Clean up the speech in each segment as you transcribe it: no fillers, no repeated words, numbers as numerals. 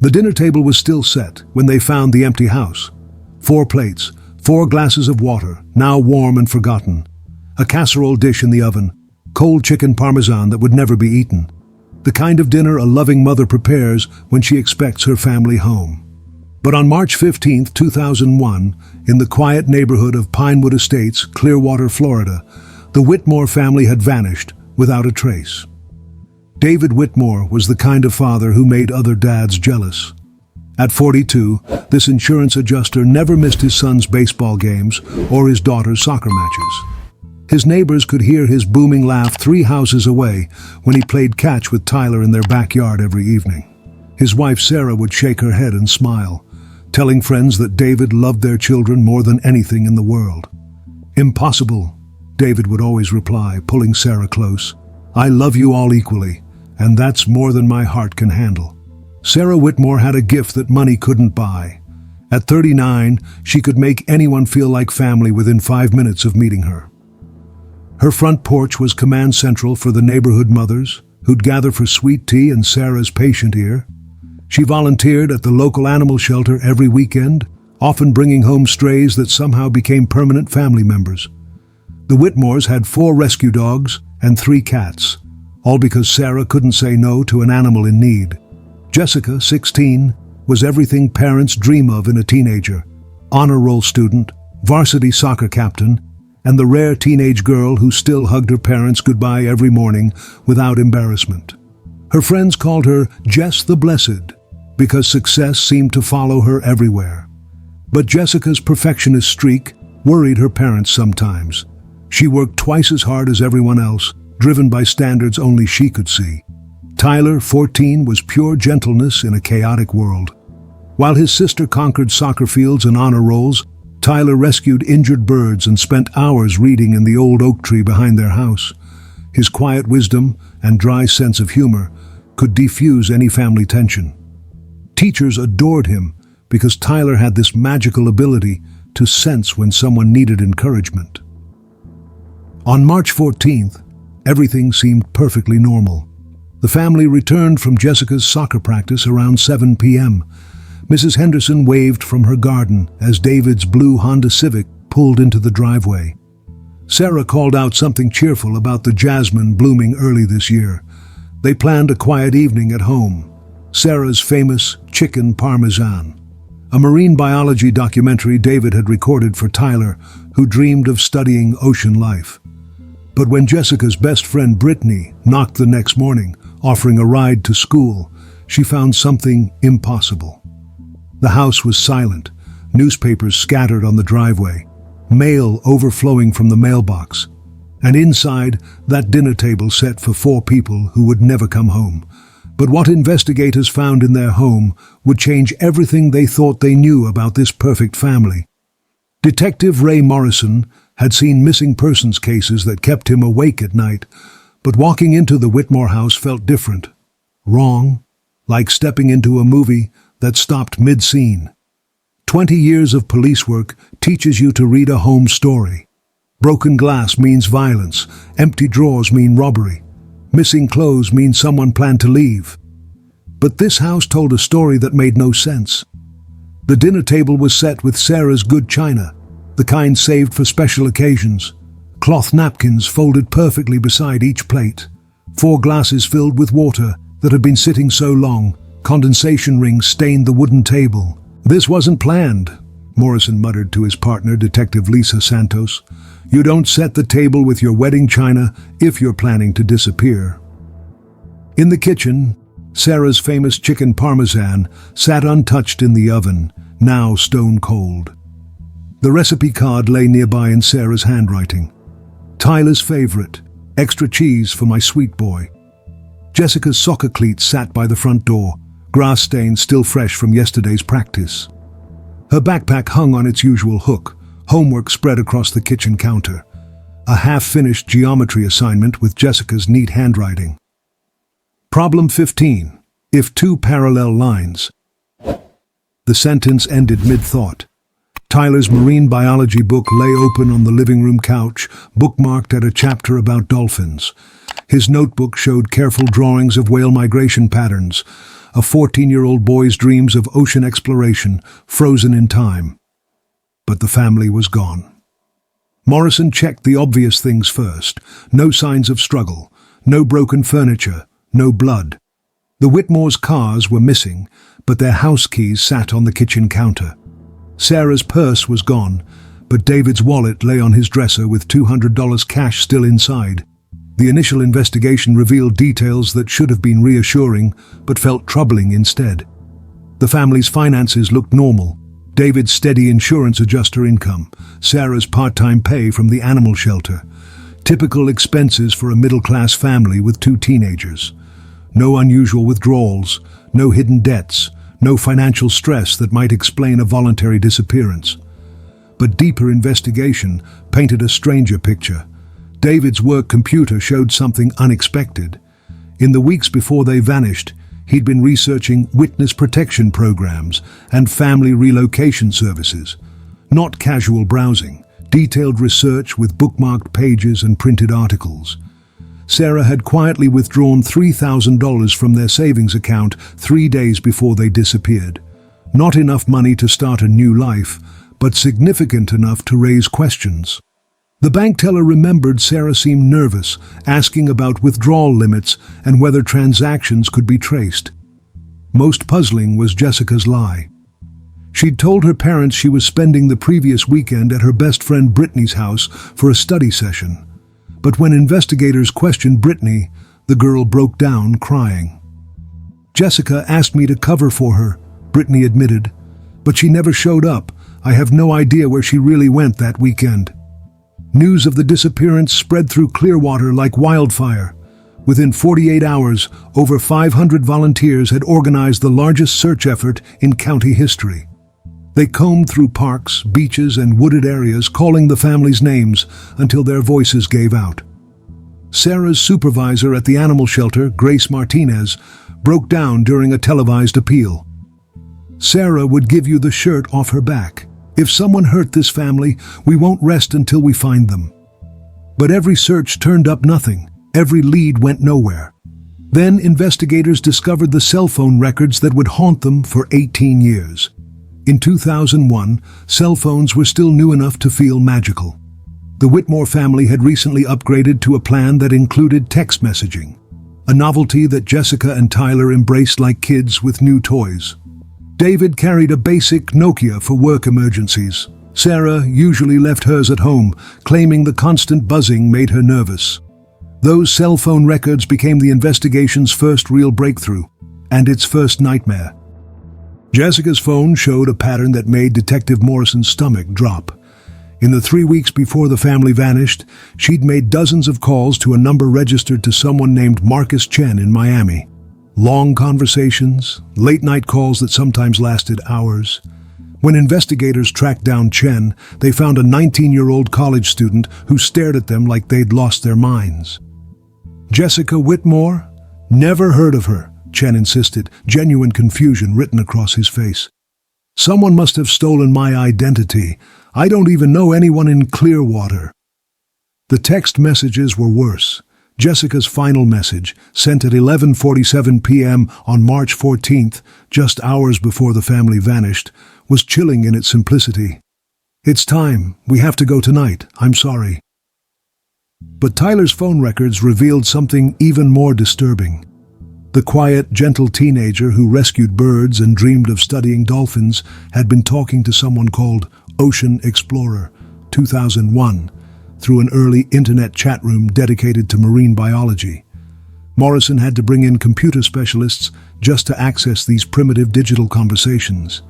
The dinner table was still set when they found the empty house. 4 plates, 4 glasses of water, now warm and forgotten. A casserole dish in the oven, cold chicken parmesan that would never be eaten. The kind of dinner a loving mother prepares when she expects her family home. But on March 15, 2001, in the quiet neighborhood of Pinewood Estates, Clearwater, Florida, the Whitmore family had vanished without a trace. David Whitmore was the kind of father who made other dads jealous. At 42, this insurance adjuster never missed his son's baseball games or his daughter's soccer matches. His neighbors could hear his booming laugh 3 houses away when he played catch with Tyler in their backyard every evening. His wife Sarah would shake her head and smile, telling friends that David loved their children more than anything in the world. "Impossible," David would always reply, pulling Sarah close. "I love you all equally, and that's more than my heart can handle." Sarah Whitmore had a gift that money couldn't buy. At 39, she could make anyone feel like family within 5 minutes of meeting her. Her front porch was command central for the neighborhood mothers, who'd gather for sweet tea and Sarah's patient ear. She volunteered at the local animal shelter every weekend, often bringing home strays that somehow became permanent family members. The Whitmores had 4 rescue dogs and 3 cats, all because Sarah couldn't say no to an animal in need. Jessica, 16, was everything parents dream of in a teenager: honor roll student, varsity soccer captain, and the rare teenage girl who still hugged her parents goodbye every morning without embarrassment. Her friends called her Jess the Blessed because success seemed to follow her everywhere. But Jessica's perfectionist streak worried her parents sometimes. She worked twice as hard as everyone else, driven by standards only she could see. Tyler, 14, was pure gentleness in a chaotic world. While his sister conquered soccer fields and honor rolls, Tyler rescued injured birds and spent hours reading in the old oak tree behind their house. His quiet wisdom and dry sense of humor could defuse any family tension. Teachers adored him because Tyler had this magical ability to sense when someone needed encouragement. On March 14th, everything seemed perfectly normal. The family returned from Jessica's soccer practice around 7 p.m. Mrs. Henderson waved from her garden as David's blue Honda Civic pulled into the driveway. Sarah called out something cheerful about the jasmine blooming early this year. They planned a quiet evening at home. Sarah's famous chicken parmesan, a marine biology documentary David had recorded for Tyler, who dreamed of studying ocean life. But when Jessica's best friend Brittany knocked the next morning, offering a ride to school, she found something impossible. The house was silent, newspapers scattered on the driveway, mail overflowing from the mailbox, and inside, that dinner table set for 4 people who would never come home. But what investigators found in their home would change everything they thought they knew about this perfect family. Detective Ray Morrison had seen missing persons cases that kept him awake at night, but walking into the Whitmore house felt different. Wrong, like stepping into a movie that stopped mid-scene. 20 years of police work teaches you to read a home story. Broken glass means violence, empty drawers mean robbery, missing clothes mean someone planned to leave. But this house told a story that made no sense. The dinner table was set with Sarah's good china, the kind saved for special occasions. Cloth napkins folded perfectly beside each plate. 4 glasses filled with water that had been sitting so long, condensation rings stained the wooden table. "This wasn't planned," Morrison muttered to his partner, Detective Lisa Santos. "You don't set the table with your wedding china if you're planning to disappear." In the kitchen, Sarah's famous chicken parmesan sat untouched in the oven, now stone cold. The recipe card lay nearby in Sarah's handwriting. Tyler's favorite, extra cheese for my sweet boy. Jessica's soccer cleats sat by the front door, grass stains still fresh from yesterday's practice. Her backpack hung on its usual hook, homework spread across the kitchen counter. A half-finished geometry assignment with Jessica's neat handwriting. Problem 15. If 2 parallel lines. The sentence ended mid-thought. Tyler's marine biology book lay open on the living room couch, bookmarked at a chapter about dolphins. His notebook showed careful drawings of whale migration patterns, a 14-year-old boy's dreams of ocean exploration frozen in time. But the family was gone. Morrison checked the obvious things first. No signs of struggle, no broken furniture, no blood. The Whitmore's cars were missing, but their house keys sat on the kitchen counter. Sarah's purse was gone, but David's wallet lay on his dresser with $200 cash still inside. The initial investigation revealed details that should have been reassuring, but felt troubling instead. The family's finances looked normal. David's steady insurance adjuster income, Sarah's part-time pay from the animal shelter. Typical expenses for a middle-class family with 2 teenagers. No unusual withdrawals, no hidden debts, no financial stress that might explain a voluntary disappearance. But deeper investigation painted a stranger picture. David's work computer showed something unexpected. In the weeks before they vanished, he'd been researching witness protection programs and family relocation services. Not casual browsing, detailed research with bookmarked pages and printed articles. Sarah had quietly withdrawn $3,000 from their savings account 3 days before they disappeared. Not enough money to start a new life, but significant enough to raise questions. The bank teller remembered Sarah seemed nervous, asking about withdrawal limits and whether transactions could be traced. Most puzzling was Jessica's lie. She'd told her parents she was spending the previous weekend at her best friend Brittany's house for a study session. But when investigators questioned Brittany, the girl broke down crying. "Jessica asked me to cover for her," Brittany admitted, "but she never showed up. I have no idea where she really went that weekend." News of the disappearance spread through Clearwater like wildfire. Within 48 hours, over 500 volunteers had organized the largest search effort in county history. They combed through parks, beaches, and wooded areas, calling the family's names until their voices gave out. Sarah's supervisor at the animal shelter, Grace Martinez, broke down during a televised appeal. "Sarah would give you the shirt off her back. If someone hurt this family, we won't rest until we find them." But every search turned up nothing. Every lead went nowhere. Then investigators discovered the cell phone records that would haunt them for 18 years. In 2001, cell phones were still new enough to feel magical. The Whitmore family had recently upgraded to a plan that included text messaging, a novelty that Jessica and Tyler embraced like kids with new toys. David carried a basic Nokia for work emergencies. Sarah usually left hers at home, claiming the constant buzzing made her nervous. Those cell phone records became the investigation's first real breakthrough, and its first nightmare. Jessica's phone showed a pattern that made Detective Morrison's stomach drop. In the 3 weeks before the family vanished, she'd made dozens of calls to a number registered to someone named Marcus Chen in Miami. Long conversations, late-night calls that sometimes lasted hours. When investigators tracked down Chen, they found a 19-year-old college student who stared at them like they'd lost their minds. "Jessica Whitmore? Never heard of her," Chen insisted, genuine confusion written across his face. "Someone must have stolen my identity. I don't even know anyone in Clearwater." The text messages were worse. Jessica's final message, sent at 11:47 p.m. on March 14th, just hours before the family vanished, was chilling in its simplicity. "It's time. We have to go tonight. I'm sorry." But Tyler's phone records revealed something even more disturbing. The quiet, gentle teenager who rescued birds and dreamed of studying dolphins had been talking to someone called Ocean Explorer, 2001, through an early internet chat room dedicated to marine biology. Morrison had to bring in computer specialists just to access these primitive digital conversations.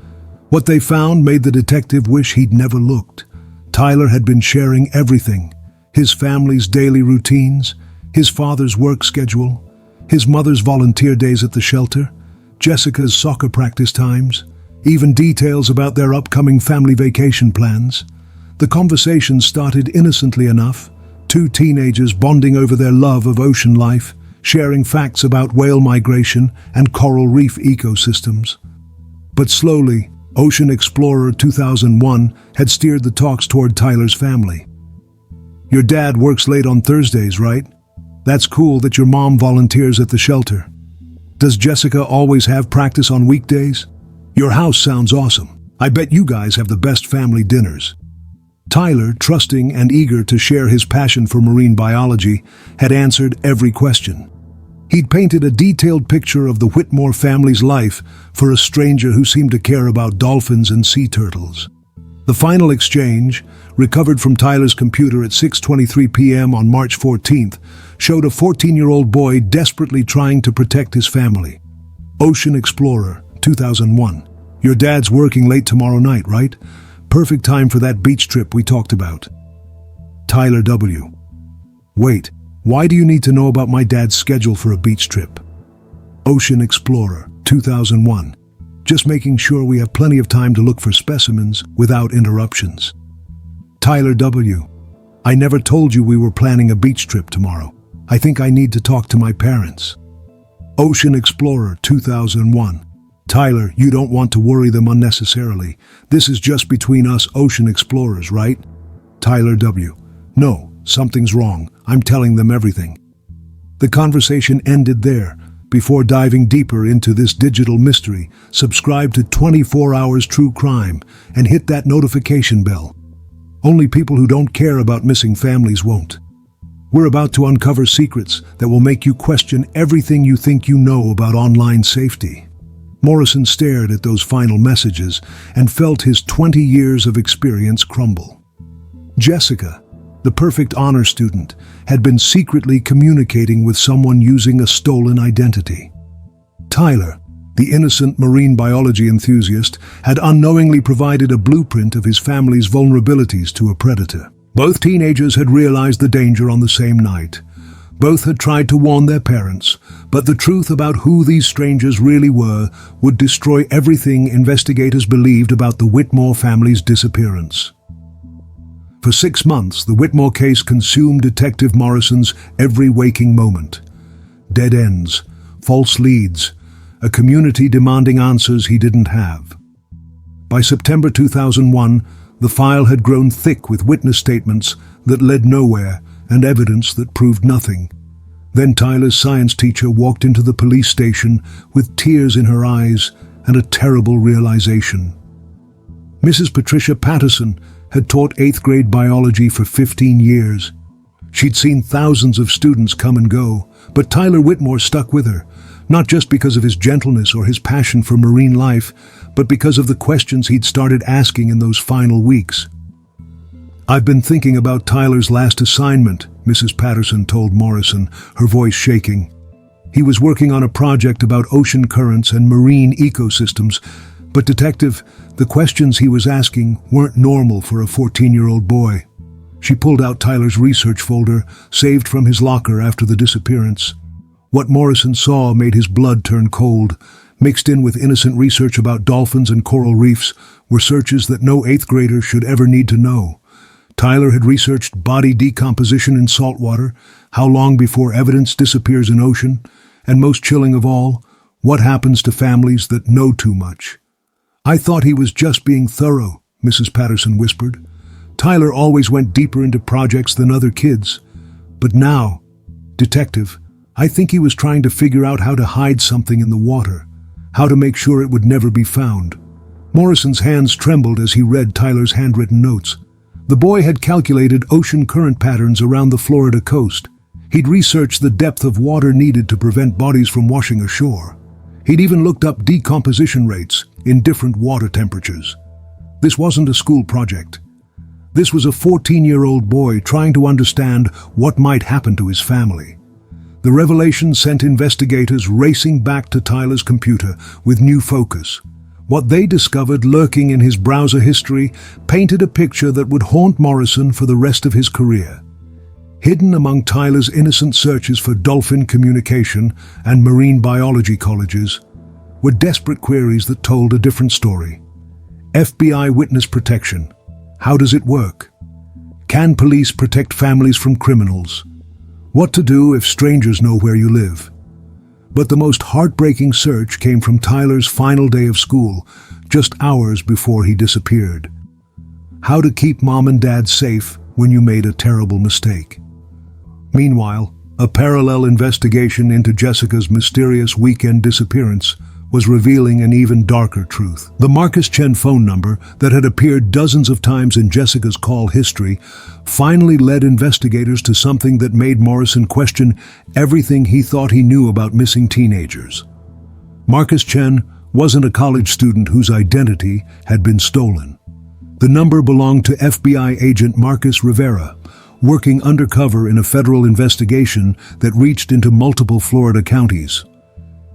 What they found made the detective wish he'd never looked. Tyler had been sharing everything: his family's daily routines, his father's work schedule, his mother's volunteer days at the shelter, Jessica's soccer practice times, even details about their upcoming family vacation plans. The conversation started innocently enough, 2 teenagers bonding over their love of ocean life, sharing facts about whale migration and coral reef ecosystems. But slowly, Ocean Explorer 2001 had steered the talks toward Tyler's family. "Your dad works late on Thursdays, right?" That's cool that your mom volunteers at the shelter. Does Jessica always have practice on weekdays? Your house sounds awesome. I bet you guys have the best family dinners. Tyler, trusting and eager to share his passion for marine biology, had answered every question. He'd painted a detailed picture of the Whitmore family's life for a stranger who seemed to care about dolphins and sea turtles. The final exchange, recovered from Tyler's computer at 6:23 p.m. on March 14th, showed a 14-year-old boy desperately trying to protect his family. Ocean Explorer, 2001. Your dad's working late tomorrow night, right? Perfect time for that beach trip we talked about. Tyler W. Wait, why do you need to know about my dad's schedule for a beach trip? Ocean Explorer, 2001. Just making sure we have plenty of time to look for specimens without interruptions. Tyler W. I never told you we were planning a beach trip tomorrow. I think I need to talk to my parents. Ocean Explorer, 2001. Tyler, you don't want to worry them unnecessarily. This is just between us ocean explorers, right? Tyler W. No, something's wrong. I'm telling them everything. The conversation ended there. Before diving deeper into this digital mystery, subscribe to 24 Hours True Crime and hit that notification bell. Only people who don't care about missing families won't. We're about to uncover secrets that will make you question everything you think you know about online safety. Morrison stared at those final messages and felt his 20 years of experience crumble. Jessica, the perfect honor student, had been secretly communicating with someone using a stolen identity. Tyler, the innocent marine biology enthusiast, had unknowingly provided a blueprint of his family's vulnerabilities to a predator. Both teenagers had realized the danger on the same night. Both had tried to warn their parents, but the truth about who these strangers really were would destroy everything investigators believed about the Whitmore family's disappearance. For 6 months, the Whitmore case consumed Detective Morrison's every waking moment. Dead ends, false leads, a community demanding answers he didn't have. By September 2001, the file had grown thick with witness statements that led nowhere and evidence that proved nothing. Then Tyler's science teacher walked into the police station with tears in her eyes and a terrible realization. Mrs. Patricia Patterson had taught 8th grade biology for 15 years. She'd seen thousands of students come and go, but Tyler Whitmore stuck with her, not just because of his gentleness or his passion for marine life, but because of the questions he'd started asking in those final weeks. I've been thinking about Tyler's last assignment, Mrs. Patterson told Morrison, her voice shaking. He was working on a project about ocean currents and marine ecosystems, but Detective, the questions he was asking weren't normal for a 14-year-old boy. She pulled out Tyler's research folder, saved from his locker after the disappearance. What Morrison saw made his blood turn cold. Mixed in with innocent research about dolphins and coral reefs were searches that no 8th grader should ever need to know. Tyler had researched body decomposition in salt water, how long before evidence disappears in ocean, and most chilling of all, what happens to families that know too much. I thought he was just being thorough, Mrs. Patterson whispered. Tyler always went deeper into projects than other kids. But now, Detective, I think he was trying to figure out how to hide something in the water, how to make sure it would never be found. Morrison's hands trembled as he read Tyler's handwritten notes. The boy had calculated ocean current patterns around the Florida coast. He'd researched the depth of water needed to prevent bodies from washing ashore. He'd even looked up decomposition rates in different water temperatures. This wasn't a school project. This was a 14-year-old boy trying to understand what might happen to his family. The revelation sent investigators racing back to Tyler's computer with new focus. What they discovered lurking in his browser history painted a picture that would haunt Morrison for the rest of his career. Hidden among Tyler's innocent searches for dolphin communication and marine biology colleges were desperate queries that told a different story. FBI witness protection. How does it work? Can police protect families from criminals? What to do if strangers know where you live? But the most heartbreaking search came from Tyler's final day of school, just hours before he disappeared. How to keep mom and dad safe when you made a terrible mistake. Meanwhile, A parallel investigation into Jessica's mysterious weekend disappearance was revealing an even darker truth. The Marcus Chen phone number that had appeared dozens of times in Jessica's call history finally led investigators to something that made Morrison question everything he thought he knew about missing teenagers. Marcus Chen wasn't a college student whose identity had been stolen. The number belonged to FBI agent Marcus Rivera, working undercover in a federal investigation that reached into multiple Florida counties.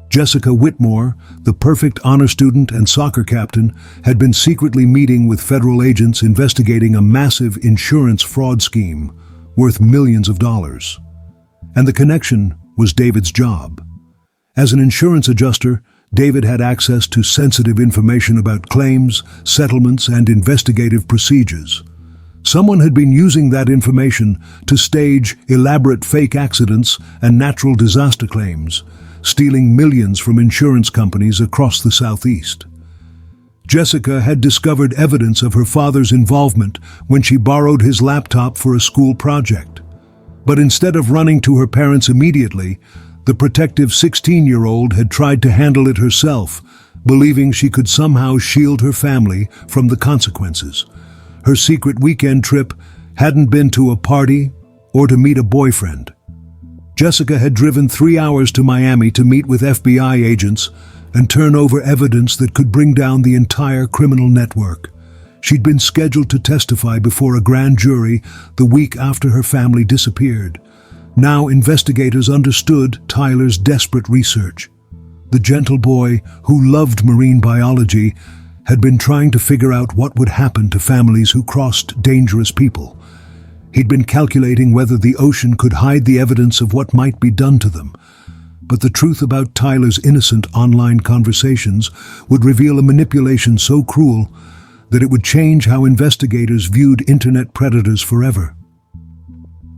Jessica Whitmore, the perfect honor student and soccer captain, had been secretly meeting with federal agents investigating a massive insurance fraud scheme worth millions of dollars. And the connection was David's job. As an insurance adjuster, David had access to sensitive information about claims, settlements, and investigative procedures. Someone had been using that information to stage elaborate fake accidents and natural disaster claims, stealing millions from insurance companies across the Southeast. Jessica had discovered evidence of her father's involvement when she borrowed his laptop for a school project. But instead of running to her parents immediately, the protective 16-year-old had tried to handle it herself, believing she could somehow shield her family from the consequences. Her secret weekend trip hadn't been to a party or to meet a boyfriend. Jessica had driven 3 hours to Miami to meet with FBI agents and turn over evidence that could bring down the entire criminal network. She'd been scheduled to testify before a grand jury the week after her family disappeared. Now investigators understood Tyler's desperate research. The gentle boy, who loved marine biology, had been trying to figure out what would happen to families who crossed dangerous people. He'd been calculating whether the ocean could hide the evidence of what might be done to them. But the truth about Tyler's innocent online conversations would reveal a manipulation so cruel that it would change how investigators viewed internet predators forever.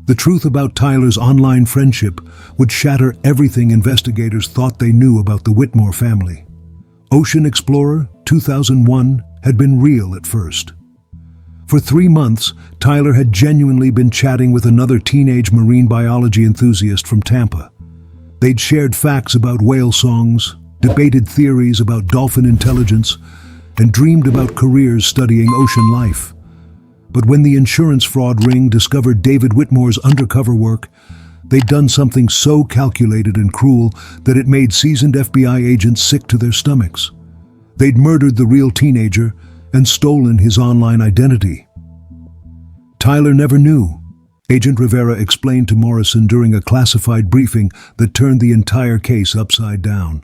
The truth about Tyler's online friendship would shatter everything investigators thought they knew about the Whitmore family. Ocean Explorer 2001 had been real at first. For 3 months, Tyler had genuinely been chatting with another teenage marine biology enthusiast from Tampa. They'd shared facts about whale songs, debated theories about dolphin intelligence, and dreamed about careers studying ocean life. But when the insurance fraud ring discovered David Whitmore's undercover work, they'd done something so calculated and cruel that it made seasoned FBI agents sick to their stomachs. They'd murdered the real teenager and stolen his online identity. Tyler never knew. Agent Rivera explained to Morrison during a classified briefing that turned the entire case upside down.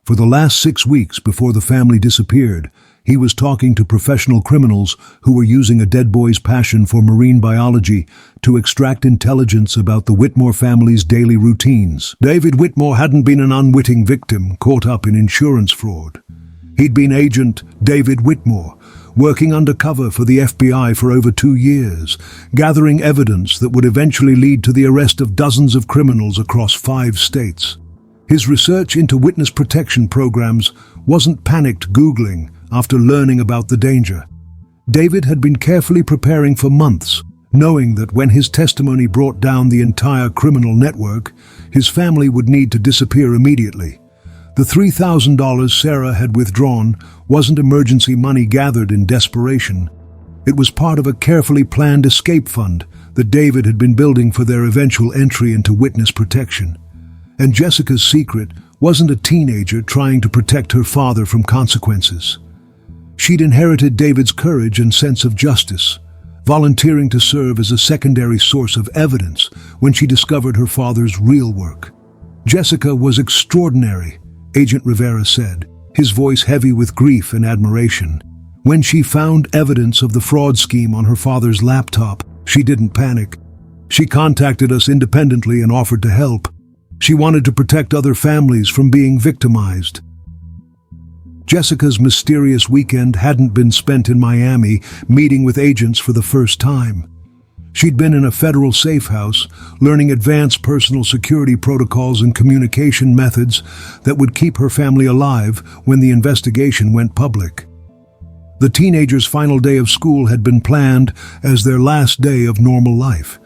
For the last 6 weeks before the family disappeared, he was talking to professional criminals who were using a dead boy's passion for marine biology to extract intelligence about the Whitmore family's daily routines. David Whitmore hadn't been an unwitting victim caught up in insurance fraud. He'd been Agent David Whitmore, working undercover for the FBI for over 2 years, gathering evidence that would eventually lead to the arrest of dozens of criminals across 5 states. His research into witness protection programs wasn't panicked Googling after learning about the danger. David had been carefully preparing for months, knowing that when his testimony brought down the entire criminal network, his family would need to disappear immediately. The $3,000 Sarah had withdrawn wasn't emergency money gathered in desperation. It was part of a carefully planned escape fund that David had been building for their eventual entry into witness protection. And Jessica's secret wasn't a teenager trying to protect her father from consequences. She'd inherited David's courage and sense of justice, volunteering to serve as a secondary source of evidence when she discovered her father's real work. Jessica was extraordinary, Agent Rivera said, his voice heavy with grief and admiration. When she found evidence of the fraud scheme on her father's laptop, she didn't panic. She contacted us independently and offered to help. She wanted to protect other families from being victimized. Jessica's mysterious weekend hadn't been spent in Miami meeting with agents for the first time. She'd been in a federal safe house, learning advanced personal security protocols and communication methods that would keep her family alive when the investigation went public. The teenagers' final day of school had been planned as their last day of normal life,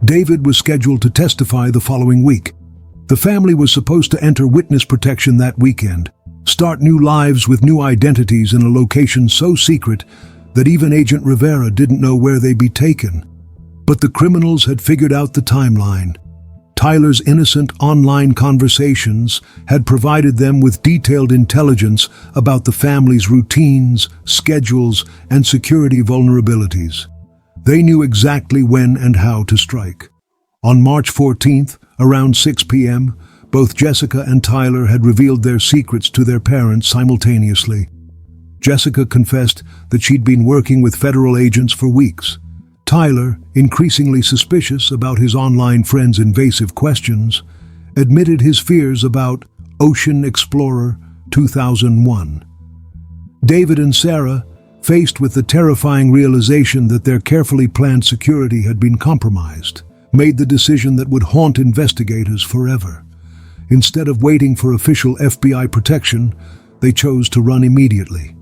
David was scheduled to testify the following week. The family was supposed to enter witness protection that weekend, start new lives with new identities in a location so secret that even Agent Rivera didn't know where they'd be taken. But the criminals had figured out the timeline. Tyler's innocent online conversations had provided them with detailed intelligence about the family's routines, schedules, and security vulnerabilities. They knew exactly when and how to strike. On March 14th, around 6 p.m., both Jessica and Tyler had revealed their secrets to their parents simultaneously. Jessica confessed that she'd been working with federal agents for weeks. Tyler, increasingly suspicious about his online friends' invasive questions, admitted his fears about Ocean Explorer 2001. David and Sarah, faced with the terrifying realization that their carefully planned security had been compromised, made the decision that would haunt investigators forever. Instead of waiting for official FBI protection, they chose to run immediately.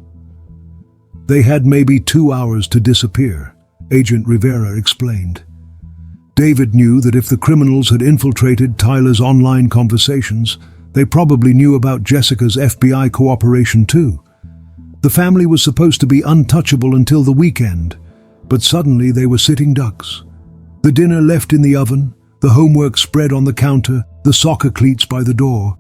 They had maybe 2 hours to disappear, Agent Rivera explained. David knew that if the criminals had infiltrated Tyler's online conversations, they probably knew about Jessica's FBI cooperation too. The family was supposed to be untouchable until the weekend, but suddenly they were sitting ducks. The dinner left in the oven, the homework spread on the counter, the soccer cleats by the door,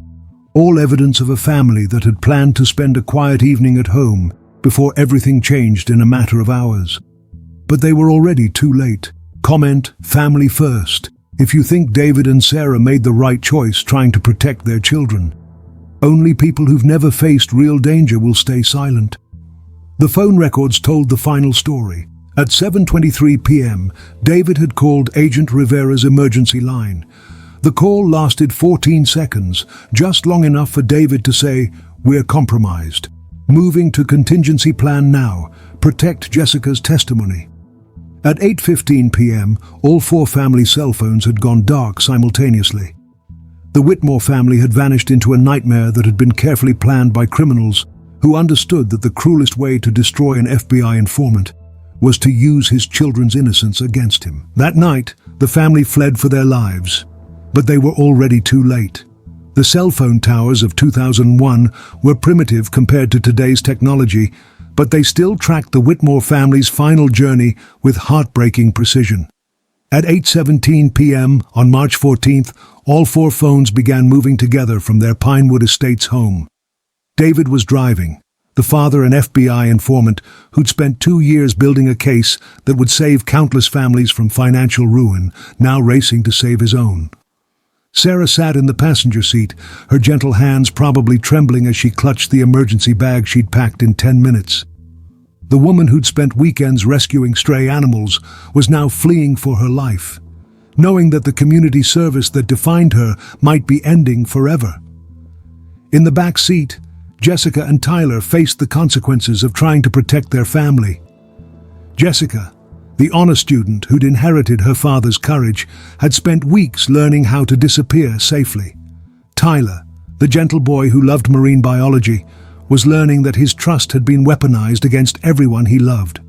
all evidence of a family that had planned to spend a quiet evening at home before everything changed in a matter of hours. But they were already too late. Comment, family first, if you think David and Sarah made the right choice trying to protect their children. Only people who've never faced real danger will stay silent. The phone records told the final story. At 7:23 p.m., David had called Agent Rivera's emergency line. The call lasted 14 seconds, just long enough for David to say, "We're compromised. Moving to contingency plan now. Protect Jessica's testimony." At 8:15 p.m., all 4 family cell phones had gone dark simultaneously. The Whitmore family had vanished into a nightmare that had been carefully planned by criminals who understood that the cruelest way to destroy an FBI informant was to use his children's innocence against him. That night, the family fled for their lives, but they were already too late. The cell phone towers of 2001 were primitive compared to today's technology, but they still tracked the Whitmore family's final journey with heartbreaking precision. At 8:17 p.m. on March 14th, all 4 phones began moving together from their Pinewood Estates home. David was driving, the father and FBI informant who'd spent 2 years building a case that would save countless families from financial ruin, now racing to save his own. Sarah sat in the passenger seat, her gentle hands probably trembling as she clutched the emergency bag she'd packed in 10 minutes. The woman who'd spent weekends rescuing stray animals was now fleeing for her life, knowing that the community service that defined her might be ending forever. In the back seat, Jessica and Tyler faced the consequences of trying to protect their family. Jessica, the honor student who'd inherited her father's courage, had spent weeks learning how to disappear safely. Tyler, the gentle boy who loved marine biology, was learning that his trust had been weaponized against everyone he loved.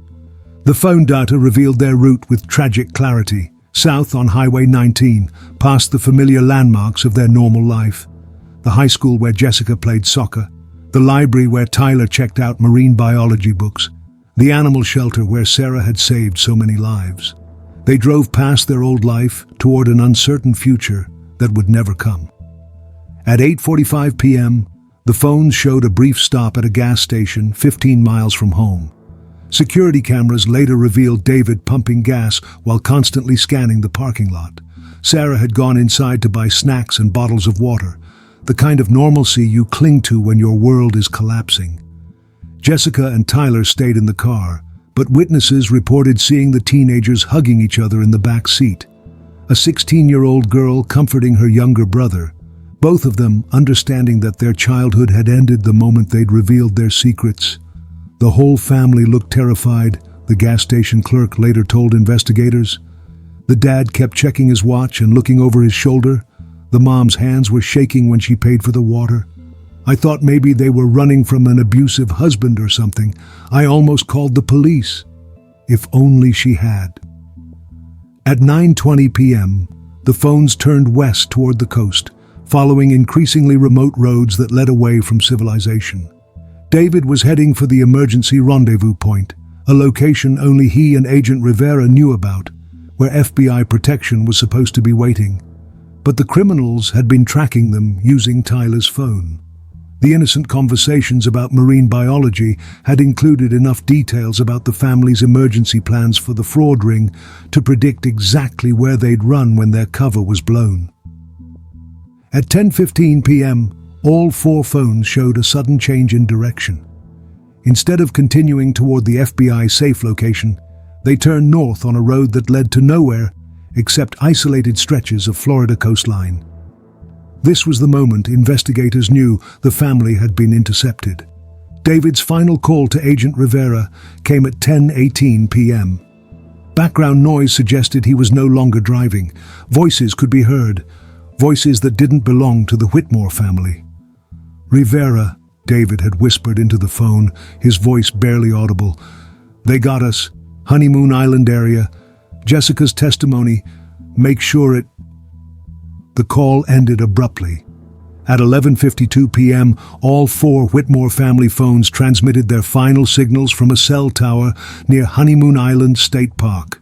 The phone data revealed their route with tragic clarity, south on Highway 19, past the familiar landmarks of their normal life. The high school where Jessica played soccer, the library where Tyler checked out marine biology books, the animal shelter where Sarah had saved so many lives. They drove past their old life toward an uncertain future that would never come. At 8:45 p.m., the phones showed a brief stop at a gas station 15 miles from home. Security cameras later revealed David pumping gas while constantly scanning the parking lot. Sarah had gone inside to buy snacks and bottles of water, the kind of normalcy you cling to when your world is collapsing. Jessica and Tyler stayed in the car, but witnesses reported seeing the teenagers hugging each other in the back seat. A 16-year-old girl comforting her younger brother, both of them understanding that their childhood had ended the moment they'd revealed their secrets. The whole family looked terrified, the gas station clerk later told investigators. The dad kept checking his watch and looking over his shoulder. The mom's hands were shaking when she paid for the water. I thought maybe they were running from an abusive husband or something. I almost called the police. If only she had. At 9:20 p.m., the phones turned west toward the coast, following increasingly remote roads that led away from civilization. David was heading for the emergency rendezvous point, a location only he and Agent Rivera knew about, where FBI protection was supposed to be waiting. But the criminals had been tracking them using Tyler's phone. The innocent conversations about marine biology had included enough details about the family's emergency plans for the fraud ring to predict exactly where they'd run when their cover was blown. At 10:15 p.m., all 4 phones showed a sudden change in direction. Instead of continuing toward the FBI safe location, they turned north on a road that led to nowhere except isolated stretches of Florida coastline. This was the moment investigators knew the family had been intercepted. David's final call to Agent Rivera came at 10:18 p.m. Background noise suggested he was no longer driving. Voices could be heard, voices that didn't belong to the Whitmore family. "Rivera," David had whispered into the phone, his voice barely audible. "They got us. Honeymoon Island area. Jessica's testimony. Make sure it..." The call ended abruptly. At 11:52 p.m., all 4 Whitmore family phones transmitted their final signals from a cell tower near Honeymoon Island State Park.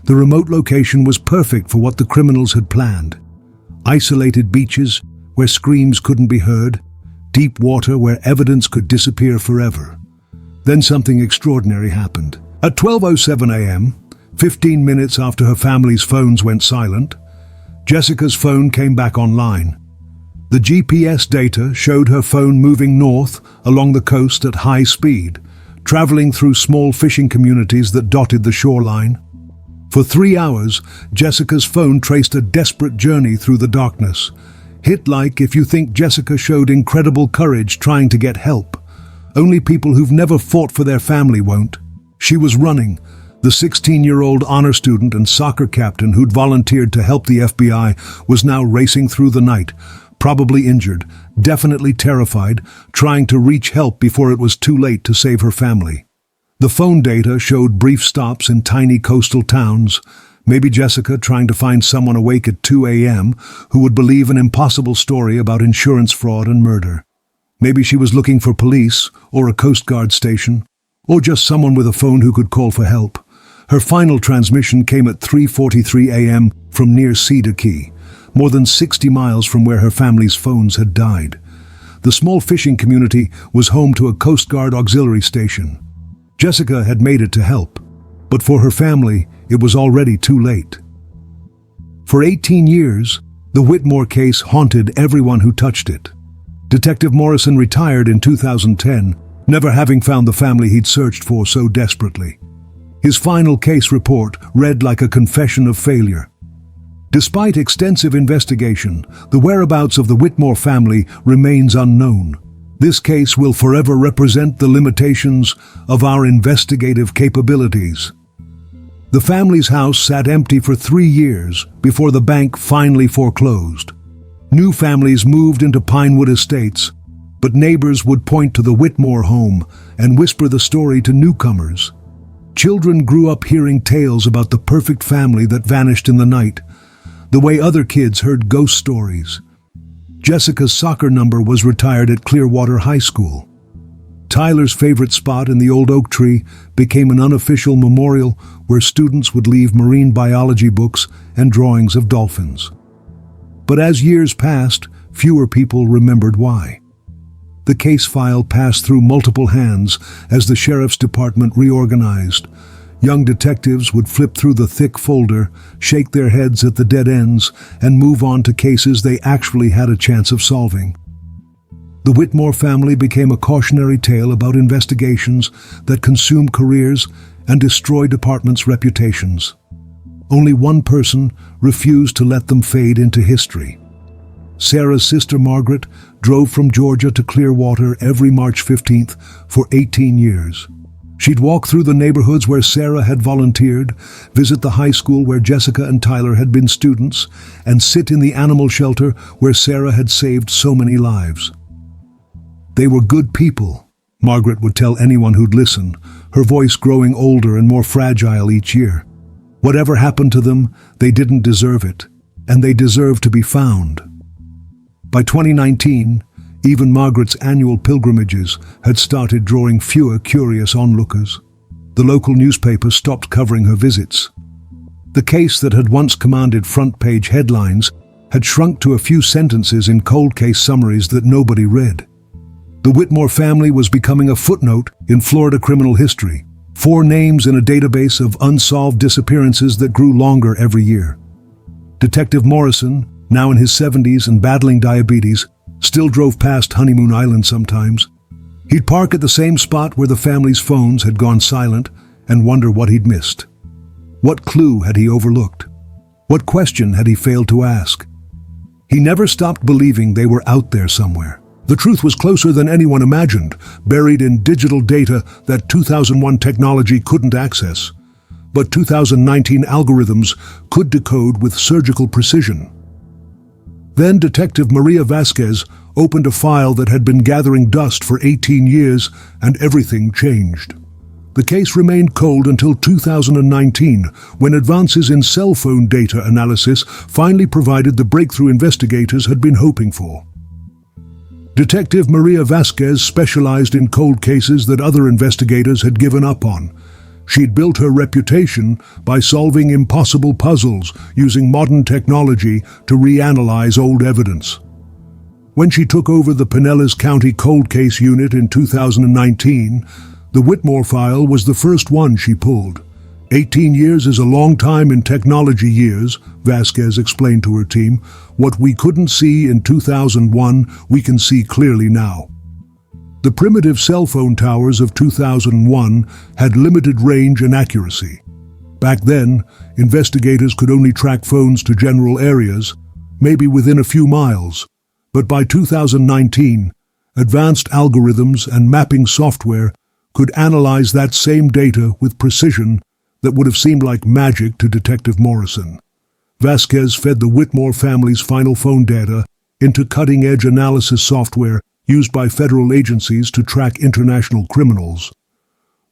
The remote location was perfect for what the criminals had planned. Isolated beaches where screams couldn't be heard, deep water where evidence could disappear forever. Then something extraordinary happened. At 12:07 a.m., 15 minutes after her family's phones went silent, Jessica's phone came back online. The GPS data showed her phone moving north along the coast at high speed, traveling through small fishing communities that dotted the shoreline. For 3 hours, Jessica's phone traced a desperate journey through the darkness. Hit like if you think Jessica showed incredible courage trying to get help. Only people who've never fought for their family won't. She was running. The 16-year-old honor student and soccer captain who'd volunteered to help the FBI was now racing through the night, probably injured, definitely terrified, trying to reach help before it was too late to save her family. The phone data showed brief stops in tiny coastal towns, maybe Jessica trying to find someone awake at 2 a.m. who would believe an impossible story about insurance fraud and murder. Maybe she was looking for police or a Coast Guard station, or just someone with a phone who could call for help. Her final transmission came at 3:43 a.m. from near Cedar Key, more than 60 miles from where her family's phones had died. The small fishing community was home to a Coast Guard auxiliary station. Jessica had made it to help, but for her family, it was already too late. For 18 years, the Whitmore case haunted everyone who touched it. Detective Morrison retired in 2010, never having found the family he'd searched for so desperately. His final case report read like a confession of failure. Despite extensive investigation, the whereabouts of the Whitmore family remains unknown. This case will forever represent the limitations of our investigative capabilities. The family's house sat empty for 3 years before the bank finally foreclosed. New families moved into Pinewood Estates, but neighbors would point to the Whitmore home and whisper the story to newcomers. Children grew up hearing tales about the perfect family that vanished in the night, the way other kids heard ghost stories. Jessica's soccer number was retired at Clearwater High School. Tyler's favorite spot in the old oak tree became an unofficial memorial where students would leave marine biology books and drawings of dolphins. But as years passed, fewer people remembered why. The case file passed through multiple hands as the sheriff's department reorganized. Young detectives would flip through the thick folder, shake their heads at the dead ends, and move on to cases they actually had a chance of solving. The Whitmore family became a cautionary tale about investigations that consume careers and destroy departments' reputations. Only one person refused to let them fade into history. Sarah's sister Margaret drove from Georgia to Clearwater every March 15th for 18 years. She'd walk through the neighborhoods where Sarah had volunteered, visit the high school where Jessica and Tyler had been students, and sit in the animal shelter where Sarah had saved so many lives. They were good people, Margaret would tell anyone who'd listen, her voice growing older and more fragile each year. Whatever happened to them, they didn't deserve it, and they deserve to be found. By 2019, even Margaret's annual pilgrimages had started drawing fewer curious onlookers. The local newspaper stopped covering her visits. The case that had once commanded front-page headlines had shrunk to a few sentences in cold case summaries that nobody read. The Whitmore family was becoming a footnote in Florida criminal history, 4 names in a database of unsolved disappearances that grew longer every year. Detective Morrison, now in his 70s and battling diabetes, still drove past Honeymoon Island sometimes. He'd park at the same spot where the family's phones had gone silent and wonder what he'd missed. What clue had he overlooked? What question had he failed to ask? He never stopped believing they were out there somewhere. The truth was closer than anyone imagined, buried in digital data that 2001 technology couldn't access. But 2019 algorithms could decode with surgical precision. Then Detective Maria Vasquez opened a file that had been gathering dust for 18 years, and everything changed. The case remained cold until 2019, when advances in cell phone data analysis finally provided the breakthrough investigators had been hoping for. Detective Maria Vasquez specialized in cold cases that other investigators had given up on. She'd built her reputation by solving impossible puzzles using modern technology to reanalyze old evidence. When she took over the Pinellas County Cold Case Unit in 2019, the Whitmore file was the first one she pulled. 18 years is a long time in technology years, Vasquez explained to her team. What we couldn't see in 2001, we can see clearly now. The primitive cell phone towers of 2001 had limited range and accuracy. Back then, investigators could only track phones to general areas, maybe within a few miles. But by 2019, advanced algorithms and mapping software could analyze that same data with precision that would have seemed like magic to Detective Morrison. Vasquez fed the Whitmore family's final phone data into cutting-edge analysis software used by federal agencies to track international criminals.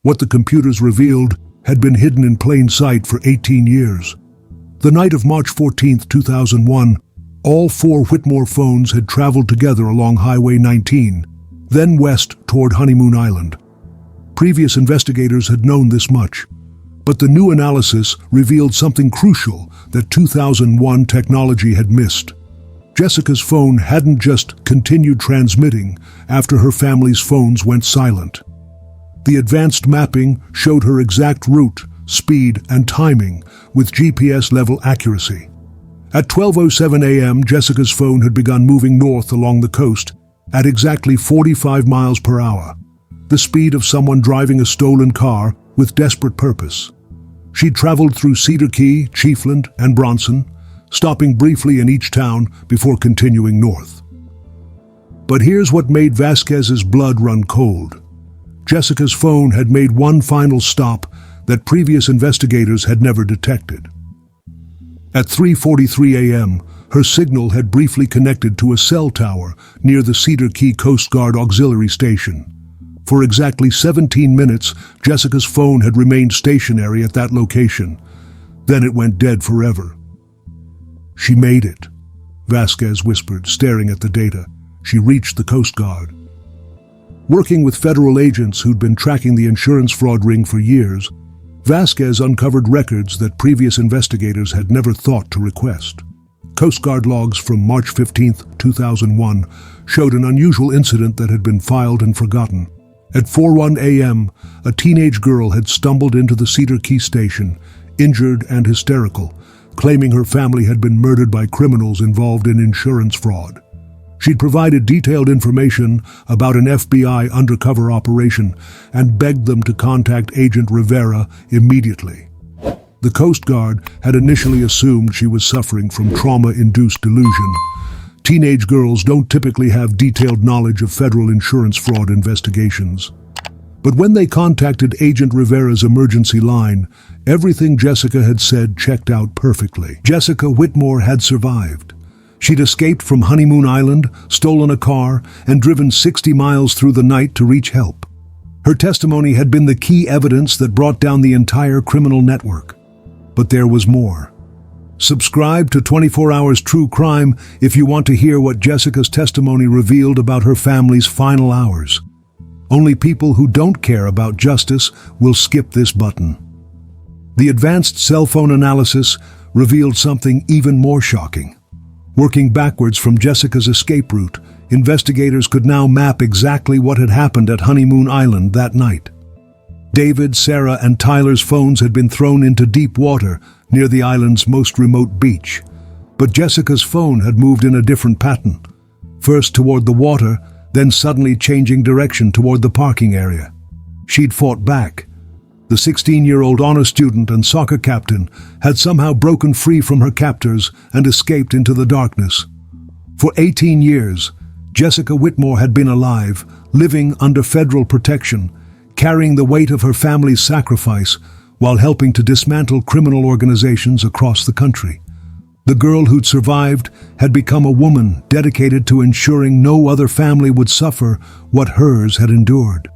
What the computers revealed had been hidden in plain sight for 18 years. The night of March 14, 2001, all 4 Whitmore phones had traveled together along Highway 19, then west toward Honeymoon Island. Previous investigators had known this much, but the new analysis revealed something crucial that 2001 technology had missed. Jessica's phone hadn't just continued transmitting after her family's phones went silent. The advanced mapping showed her exact route, speed, and timing with GPS-level accuracy. At 12:07 a.m., Jessica's phone had begun moving north along the coast at exactly 45 miles per hour, the speed of someone driving a stolen car with desperate purpose. She'd traveled through Cedar Key, Chiefland, and Bronson, stopping briefly in each town before continuing north. But here's what made Vasquez's blood run cold. Jessica's phone had made one final stop that previous investigators had never detected. At 3:43 a.m., her signal had briefly connected to a cell tower near the Cedar Key Coast Guard Auxiliary Station. For exactly 17 minutes, Jessica's phone had remained stationary at that location. Then it went dead forever. "She made it," Vasquez whispered, staring at the data. "She reached the Coast Guard." Working with federal agents who'd been tracking the insurance fraud ring for years, Vasquez uncovered records that previous investigators had never thought to request. Coast Guard logs from March 15, 2001 showed an unusual incident that had been filed and forgotten. At 4:01 a.m., a teenage girl had stumbled into the Cedar Key station, injured and hysterical, claiming her family had been murdered by criminals involved in insurance fraud. She'd provided detailed information about an FBI undercover operation and begged them to contact Agent Rivera immediately. The Coast Guard had initially assumed she was suffering from trauma-induced delusion. Teenage girls don't typically have detailed knowledge of federal insurance fraud investigations. But when they contacted Agent Rivera's emergency line, everything Jessica had said checked out perfectly. Jessica Whitmore had survived. She'd escaped from Honeymoon Island, stolen a car, and driven 60 miles through the night to reach help. Her testimony had been the key evidence that brought down the entire criminal network. But there was more. Subscribe to 24 Hours True Crime if you want to hear what Jessica's testimony revealed about her family's final hours. Only people who don't care about justice will skip this button. The advanced cell phone analysis revealed something even more shocking. Working backwards from Jessica's escape route, investigators could now map exactly what had happened at Honeymoon Island that night. David, Sarah, and Tyler's phones had been thrown into deep water near the island's most remote beach. But Jessica's phone had moved in a different pattern, first toward the water, then suddenly changing direction toward the parking area. She'd fought back. The 16-year-old honor student and soccer captain had somehow broken free from her captors and escaped into the darkness. For 18 years, Jessica Whitmore had been alive, living under federal protection, carrying the weight of her family's sacrifice while helping to dismantle criminal organizations across the country. The girl who'd survived had become a woman dedicated to ensuring no other family would suffer what hers had endured.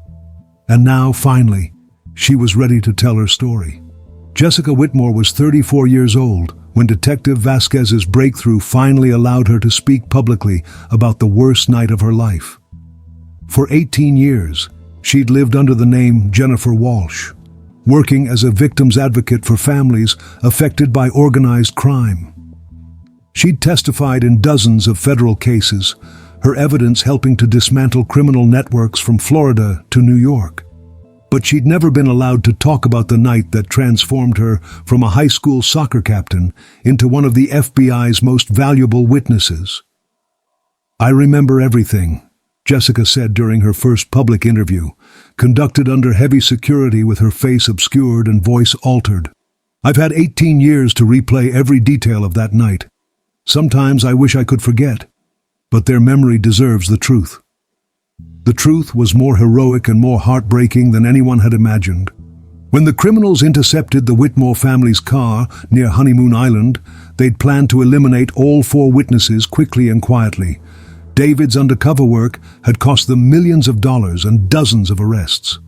And now, finally, she was ready to tell her story. Jessica Whitmore was 34 years old when Detective Vasquez's breakthrough finally allowed her to speak publicly about the worst night of her life. For 18 years, she'd lived under the name Jennifer Walsh, working as a victim's advocate for families affected by organized crime. She'd testified in dozens of federal cases, her evidence helping to dismantle criminal networks from Florida to New York. But she'd never been allowed to talk about the night that transformed her from a high school soccer captain into one of the FBI's most valuable witnesses. "I remember everything," Jessica said during her first public interview, conducted under heavy security with her face obscured and voice altered. "I've had 18 years to replay every detail of that night. Sometimes I wish I could forget, but their memory deserves the truth." The truth was more heroic and more heartbreaking than anyone had imagined. When the criminals intercepted the Whitmore family's car near Honeymoon Island, they'd planned to eliminate all 4 witnesses quickly and quietly. David's undercover work had cost them millions of dollars and dozens of arrests.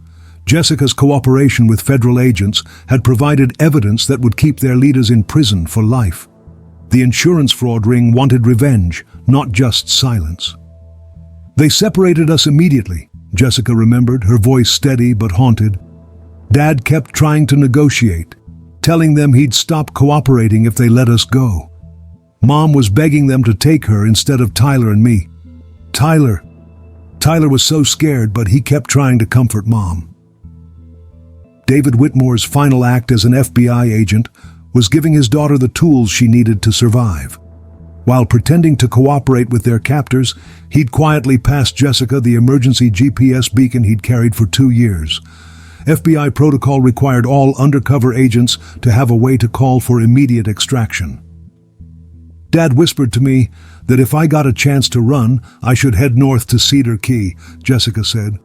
Jessica's cooperation with federal agents had provided evidence that would keep their leaders in prison for life. The insurance fraud ring wanted revenge, not just silence. "They separated us immediately," Jessica remembered, her voice steady but haunted. "Dad kept trying to negotiate, telling them he'd stop cooperating if they let us go. Mom was begging them to take her instead of Tyler and me. Tyler was so scared, but he kept trying to comfort Mom." David Whitmore's final act as an FBI agent was giving his daughter the tools she needed to survive. While pretending to cooperate with their captors, he'd quietly passed Jessica the emergency GPS beacon he'd carried for 2 years. FBI protocol required all undercover agents to have a way to call for immediate extraction. "Dad whispered to me that if I got a chance to run, I should head north to Cedar Key," Jessica said.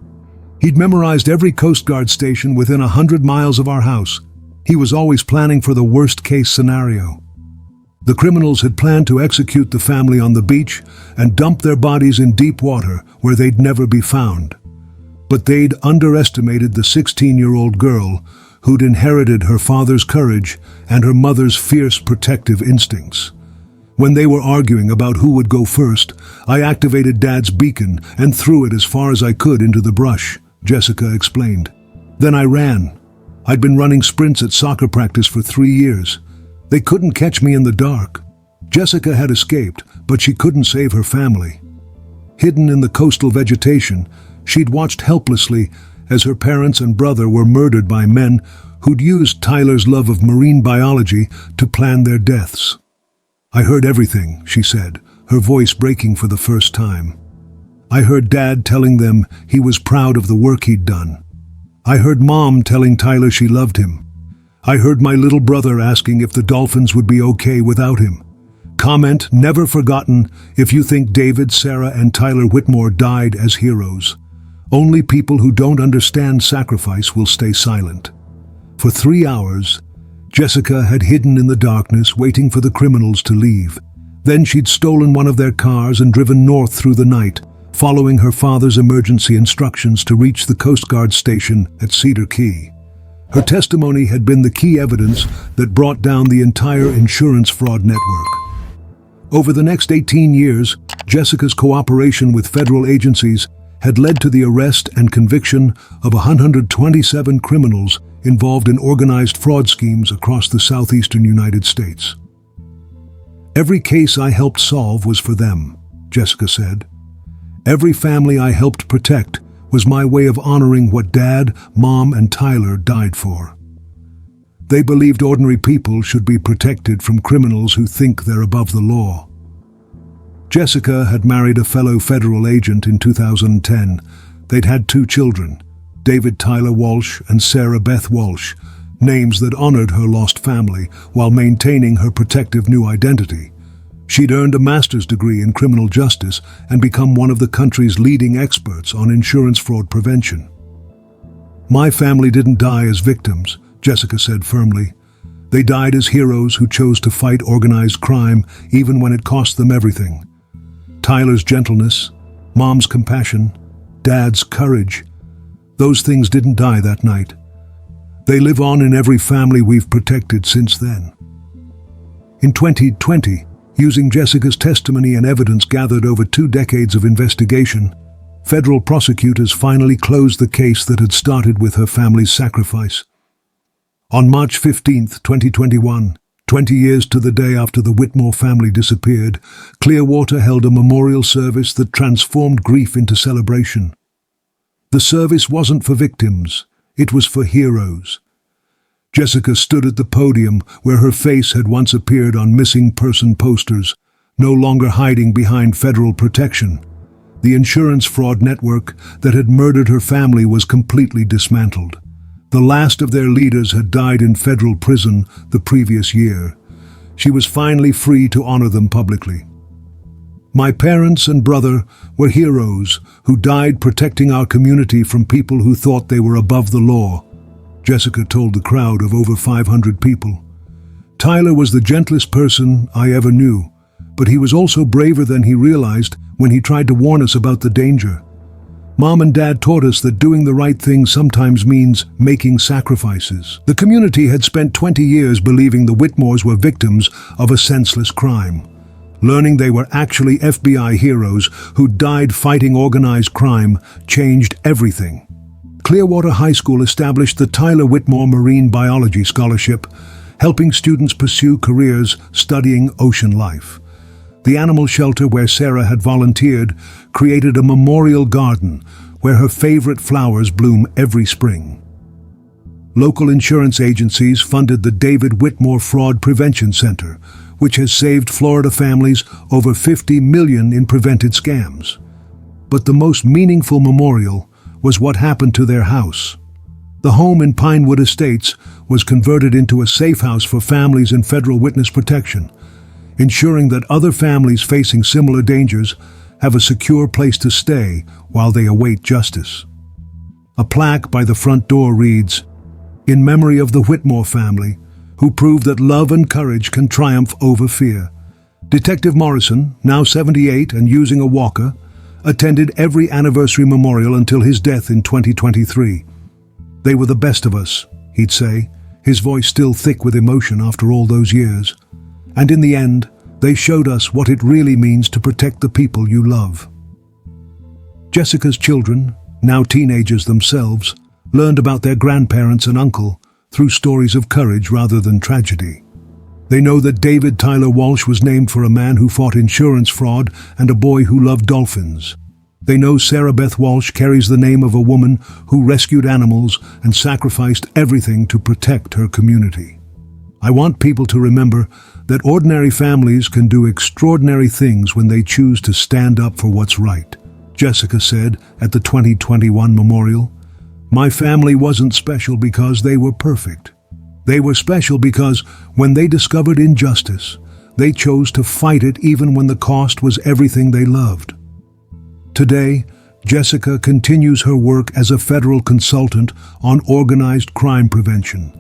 "He'd memorized every Coast Guard station within 100 miles of our house. He was always planning for the worst-case scenario." The criminals had planned to execute the family on the beach and dump their bodies in deep water where they'd never be found. But they'd underestimated the 16-year-old girl who'd inherited her father's courage and her mother's fierce protective instincts. "When they were arguing about who would go first, I activated Dad's beacon and threw it as far as I could into the brush," Jessica explained. "Then I ran. I'd been running sprints at soccer practice for 3 years. They couldn't catch me in the dark." Jessica had escaped, but she couldn't save her family. Hidden in the coastal vegetation, she'd watched helplessly as her parents and brother were murdered by men who'd used Tyler's love of marine biology to plan their deaths. "I heard everything," she said, her voice breaking for the first time. "I heard Dad telling them he was proud of the work he'd done. I heard Mom telling Tyler she loved him. I heard my little brother asking if the Dolphins would be okay without him. Comment never forgotten if you think David, Sarah, and Tyler Whitmore died as heroes. Only people who don't understand sacrifice will stay silent." For 3 hours, Jessica had hidden in the darkness, waiting for the criminals to leave. Then she'd stolen one of their cars and driven north through the night, following her father's emergency instructions to reach the Coast Guard station at Cedar Key. Her testimony had been the key evidence that brought down the entire insurance fraud network. Over the next 18 years, Jessica's cooperation with federal agencies had led to the arrest and conviction of 127 criminals involved in organized fraud schemes across the southeastern United States. "Every case I helped solve was for them," Jessica said. "Every family I helped protect was my way of honoring what Dad, Mom, and Tyler died for. They believed ordinary people should be protected from criminals who think they're above the law." Jessica had married a fellow federal agent in 2010. They'd had 2 children, David Tyler Walsh and Sarah Beth Walsh, names that honored her lost family while maintaining her protective new identity. She'd earned a master's degree in criminal justice and become one of the country's leading experts on insurance fraud prevention. "My family didn't die as victims," Jessica said firmly. "They died as heroes who chose to fight organized crime even when it cost them everything. Tyler's gentleness, Mom's compassion, Dad's courage, those things didn't die that night. They live on in every family we've protected since then." In 2020, using Jessica's testimony and evidence gathered over 2 decades of investigation, federal prosecutors finally closed the case that had started with her family's sacrifice. On March 15, 2021, 20 years to the day after the Whitmore family disappeared, Clearwater held a memorial service that transformed grief into celebration. The service wasn't for victims, it was for heroes. Jessica stood at the podium where her face had once appeared on missing person posters, no longer hiding behind federal protection. The insurance fraud network that had murdered her family was completely dismantled. The last of their leaders had died in federal prison the previous year. She was finally free to honor them publicly. "My parents and brother were heroes who died protecting our community from people who thought they were above the law," Jessica told the crowd of over 500 people. "Tyler was the gentlest person I ever knew, but he was also braver than he realized when he tried to warn us about the danger. Mom and Dad taught us that doing the right thing sometimes means making sacrifices." The community had spent 20 years believing the Whitmores were victims of a senseless crime. Learning they were actually FBI heroes who died fighting organized crime changed everything. Clearwater High School established the Tyler Whitmore Marine Biology Scholarship, helping students pursue careers studying ocean life. The animal shelter where Sarah had volunteered created a memorial garden where her favorite flowers bloom every spring. Local insurance agencies funded the David Whitmore Fraud Prevention Center, which has saved Florida families over $50 million in prevented scams. But the most meaningful memorial was what happened to their house. The home in Pinewood Estates was converted into a safe house for families in federal witness protection, ensuring that other families facing similar dangers have a secure place to stay while they await justice. A plaque by the front door reads, "In memory of the Whitmore family, who proved that love and courage can triumph over fear." Detective Morrison, now 78 and using a walker, attended every anniversary memorial until his death in 2023. "They were the best of us," he'd say, his voice still thick with emotion after all those years. "And in the end, they showed us what it really means to protect the people you love." Jessica's children, now teenagers themselves, learned about their grandparents and uncle through stories of courage rather than tragedy. They know that David Tyler Walsh was named for a man who fought insurance fraud and a boy who loved dolphins. They know Sarah Beth Walsh carries the name of a woman who rescued animals and sacrificed everything to protect her community. "I want people to remember that ordinary families can do extraordinary things when they choose to stand up for what's right," Jessica said at the 2021 memorial. "My family wasn't special because they were perfect. They were special because when they discovered injustice, they chose to fight it even when the cost was everything they loved." Today, Jessica continues her work as a federal consultant on organized crime prevention.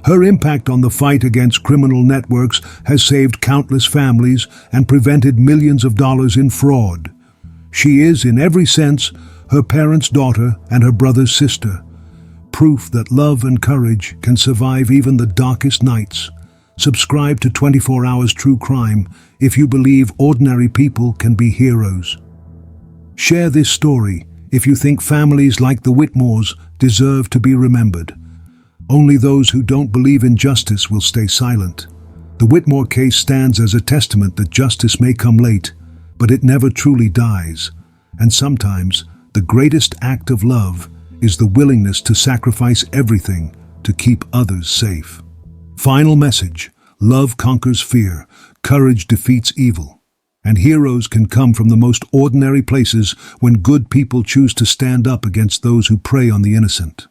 Her impact on the fight against criminal networks has saved countless families and prevented millions of dollars in fraud. She is, in every sense, her parents' daughter and her brother's sister, Proof that love and courage can survive even the darkest nights. Subscribe to 24 Hours True Crime if you believe ordinary people can be heroes. Share this story if you think families like the Whitmores deserve to be remembered. Only those who don't believe in justice will stay silent. The Whitmore case stands as a testament that justice may come late, but it never truly dies. And sometimes, the greatest act of love is the willingness to sacrifice everything to keep others safe. Final message: love conquers fear, courage defeats evil. And heroes can come from the most ordinary places when good people choose to stand up against those who prey on the innocent.